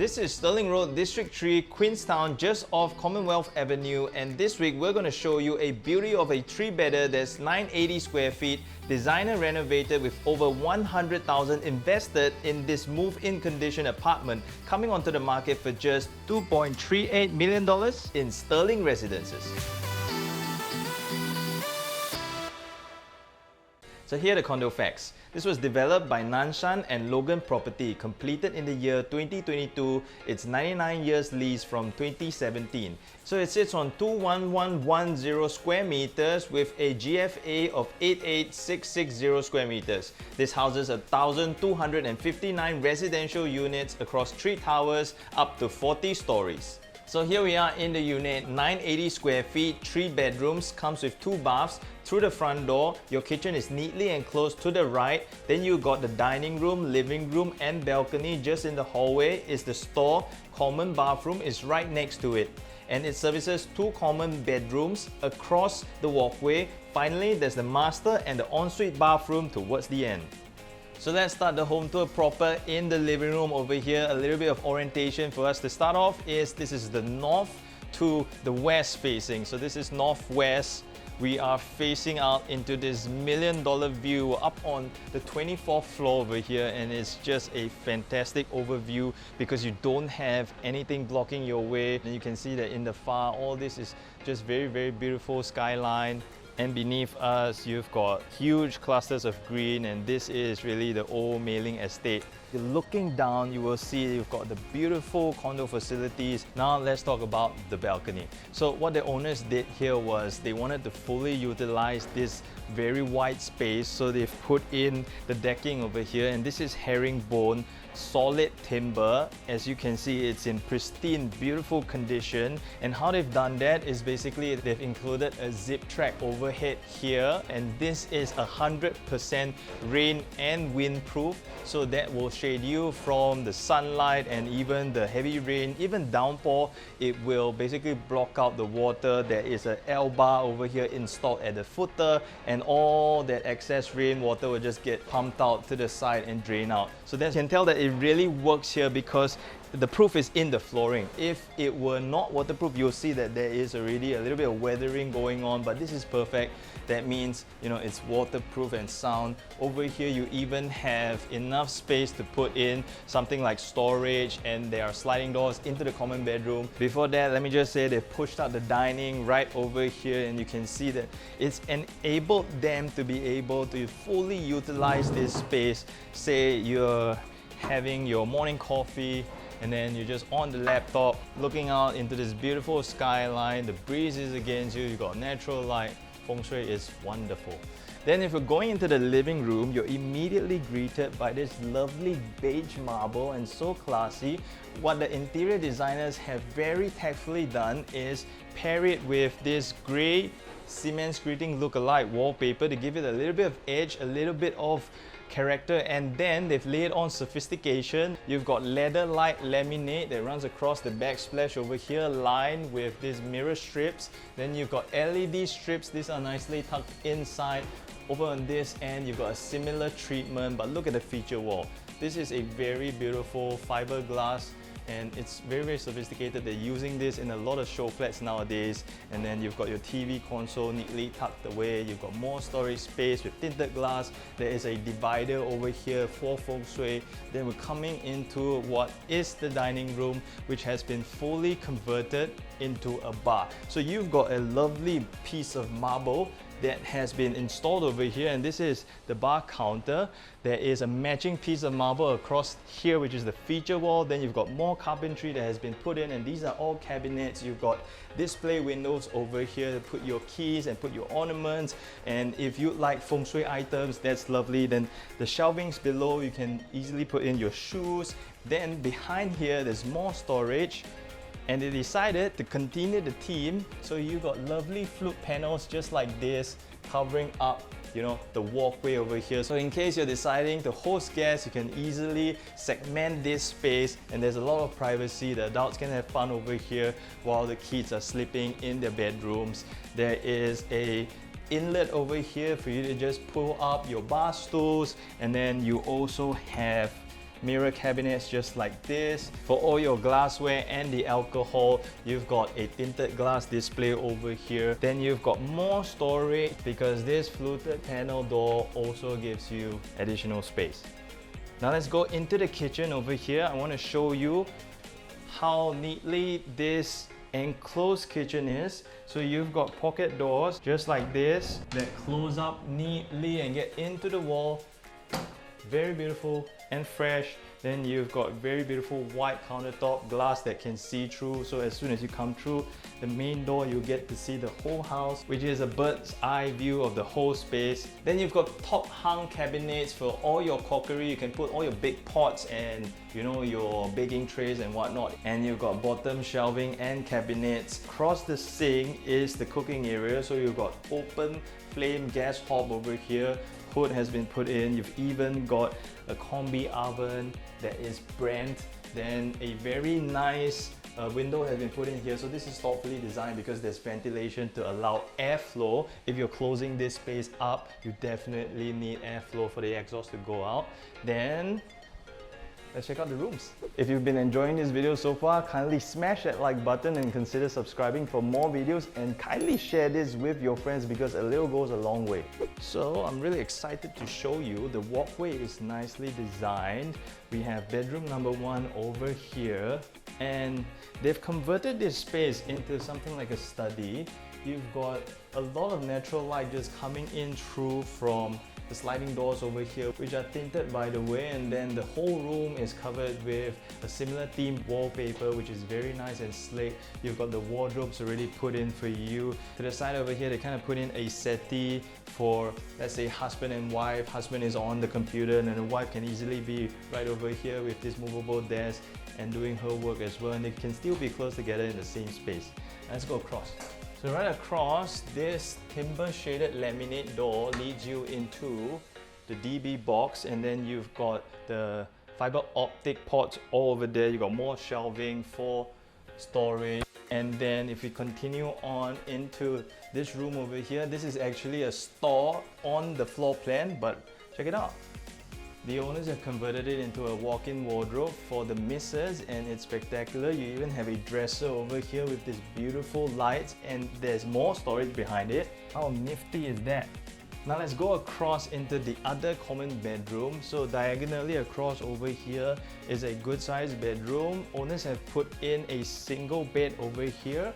This is Stirling Road, District 3, Queenstown, just off Commonwealth Avenue, and this week we're going to show you a beauty of a 3-bedder that's 980 square feet, designer renovated with over 100,000 invested in this move-in condition apartment coming onto the market for just $2.38 million in Stirling Residences. So here are the condo facts. This was developed by Nanshan and Logan Property, completed in the year 2022. It's 99 years lease from 2017. So it sits on 21110 square meters with a GFA of 88660 square meters. This houses 1,259 residential units across 3 towers up to 40 stories. So here we are in the unit, 980 square feet, 3 bedrooms, comes with 2 baths. Through the front door, your kitchen is neatly enclosed to the right. Then you got the dining room, living room and balcony. Just in the hallway is the store. Common bathroom is right next to it. And it services 2 common bedrooms across the walkway. Finally, there's the master and the ensuite bathroom towards the end. So let's start the home tour proper in the living room over here. A little bit of orientation for us to start off is this is the north to the west facing. So this is northwest. We are facing out into this $1 million view up on the 24th floor over here, and it's just a fantastic overview because you don't have anything blocking your way. And you can see that in the far, all this is just very, very beautiful skyline. And beneath us, you've got huge clusters of green, and this is really the old mailing estate. You're looking down, you will see you've got the beautiful condo facilities. Now let's talk about the balcony. So what the owners did here was they wanted to fully utilize this very wide space, so they've put in the decking over here, and this is herringbone solid timber. As you can see, it's in pristine, beautiful condition. And how they've done that is basically they've included a zip track overhead here, and this is 100% rain and wind proof, so that will shade you from the sunlight and even the heavy rain, even downpour. It will basically block out the water. There is an L bar over here installed at the footer, and all that excess rainwater will just get pumped out to the side and drain out. So that you can tell that it really works here because the proof is in the flooring. If it were not waterproof, you'll see that there is already a little bit of weathering going on, but this is perfect. That means, you know, it's waterproof and sound. Over here, you even have enough space to put in something like storage, and there are sliding doors into the common bedroom. Before that, let me just say they've pushed out the dining right over here, and you can see that it's enabled them to be able to fully utilize this space. Say you're having your morning coffee, and then you're just on the laptop looking out into this beautiful skyline. The breeze is against you, you got natural light. Feng Shui is wonderful. Then if you're going into the living room, you're immediately greeted by this lovely beige marble, and so classy. What the interior designers have very tactfully done is pair it with this grey cement screening look-alike wallpaper to give it a little bit of edge, a little bit of character, and then they've laid on sophistication. You've got leather-like laminate that runs across the backsplash over here, lined with these mirror strips. Then you've got LED strips. These are nicely tucked inside. Over on this end, you've got a similar treatment, but look at the feature wall. This is a very beautiful fiberglass, and it's very, very sophisticated. They're using this in a lot of show flats nowadays. And then you've got your TV console neatly tucked away. You've got more storage space with tinted glass. There is a divider over here for feng shui. Then we're coming into what is the dining room, which has been fully converted into a bar. So you've got a lovely piece of marble that has been installed over here, and this is the bar counter. There is a matching piece of marble across here, which is the feature wall. Then you've got more carpentry that has been put in, and these are all cabinets. You've got display windows over here to put your keys and put your ornaments, and if you like feng shui items, that's lovely. Then the shelvings below, you can easily put in your shoes. Then behind here, there's more storage. And they decided to continue the theme, so you got lovely flute panels just like this covering up, you know, the walkway over here. So in case you're deciding to host guests, you can easily segment this space, and there's a lot of privacy. The adults can have fun over here while the kids are sleeping in their bedrooms. There is a inlet over here for you to just pull up your bar stools, and then you also have mirror cabinets just like this. For all your glassware and the alcohol, you've got a tinted glass display over here. Then you've got more storage because this fluted panel door also gives you additional space. Now let's go into the kitchen over here. I want to show you how neatly this enclosed kitchen is. So you've got pocket doors just like this that close up neatly and get into the wall. Very beautiful and fresh. Then you've got very beautiful white countertop glass that can see through. So as soon as you come through the main door, you get to see the whole house, which is a bird's eye view of the whole space. Then you've got top hung cabinets for all your crockery. You can put all your big pots and your baking trays and whatnot. And you've got bottom shelving and cabinets. Across the sink is the cooking area. So you've got open flame gas hob over here. Hood has been put in. You've even got a combi oven that is brand. Then a very nice window has been put in here. So this is thoughtfully designed because there's ventilation to allow airflow. If you're closing this space up, you definitely need airflow for the exhaust to go out. Then let's check out the rooms. If you've been enjoying this video so far, kindly smash that like button and consider subscribing for more videos, and kindly share this with your friends because a little goes a long way. So I'm really excited to show you. The walkway is nicely designed. We have bedroom number 1 over here, and they've converted this space into something like a study. You've got a lot of natural light just coming in through from the sliding doors over here, which are tinted by the way, and then the whole room is covered with a similar themed wallpaper, which is very nice and slick. You've got the wardrobes already put in for you. To the side over here, they kind of put in a settee for, let's say, husband and wife. Husband is on the computer and then the wife can easily be right over here with this movable desk and doing her work as well, and they can still be close together in the same space. Let's go across. So right across, this timber shaded laminate door leads you into the DB box, and then you've got the fiber optic ports all over there. You've got more shelving for storage. And then if we continue on into this room over here, this is actually a store on the floor plan, but check it out. The owners have converted it into a walk-in wardrobe for the missus, and it's spectacular. You even have a dresser over here with this beautiful lights, and there's more storage behind it. How nifty is that? Now let's go across into the other common bedroom. So diagonally across over here is a good sized bedroom. Owners have put in a single bed over here.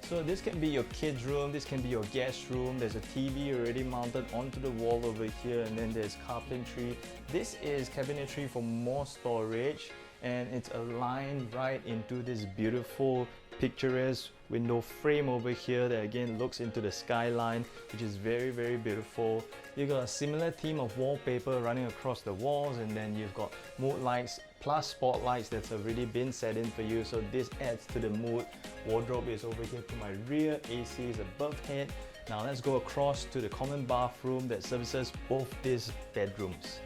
So this can be your kids' room, this can be your guest room. There's a TV already mounted onto the wall over here, and then there's carpentry. This is cabinetry for more storage, and it's aligned right into this beautiful picturesque window frame over here that again looks into the skyline, which is very, very beautiful. You've got a similar theme of wallpaper running across the walls, and then you've got mood lights plus spotlights that's already been set in for you, so this adds to the mood. Wardrobe is over here to my rear, AC is above head. Now let's go across to the common bathroom that services both these bedrooms.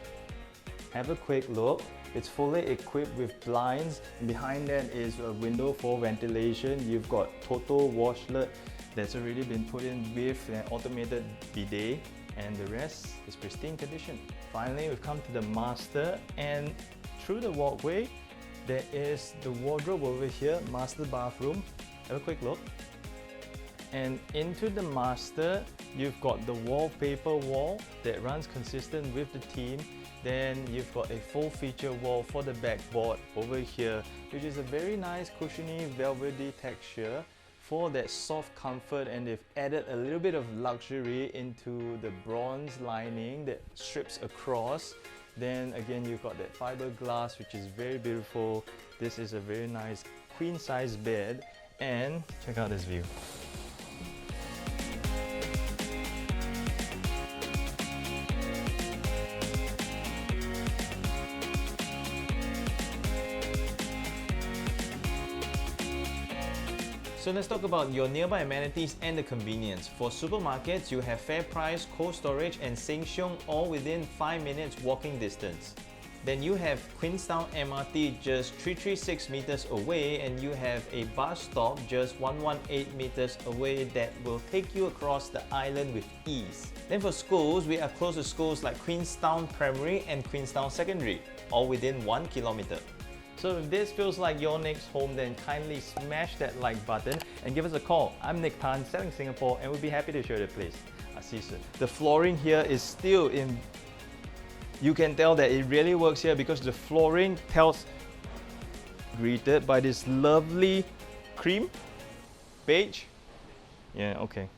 Have a quick look. It's fully equipped with blinds. Behind that is a window for ventilation. You've got total washlet that's already been put in with an automated bidet, and the rest is pristine condition. Finally, we've come to the master, and through the walkway there is the wardrobe over here, master bathroom. Have a quick look. And into the master, you've got the wallpaper wall that runs consistent with the theme. Then you've got a full feature wall for the backboard over here, which is a very nice cushiony velvety texture for that soft comfort, and they've added a little bit of luxury into the bronze lining that strips across. Then again, you've got that fiberglass, which is very beautiful. This is a very nice queen size bed, and check out this view. So let's talk about your nearby amenities and the convenience. For supermarkets, you have FairPrice, Cold Storage and Sheng Siong all within 5 minutes walking distance. Then you have Queenstown MRT just 336 meters away, and you have a bus stop just 118 meters away that will take you across the island with ease. Then for schools, we are close to schools like Queenstown Primary and Queenstown Secondary. or within 1 kilometer. So if this feels like your next home, then kindly smash that like button and give us a call. I'm Nick Tan, selling Singapore, and we'll be happy to show you the place. I'll see you soon. The flooring here is still in... You can tell that it really works here because the flooring tells... Greeted by this lovely cream, beige. Yeah, okay.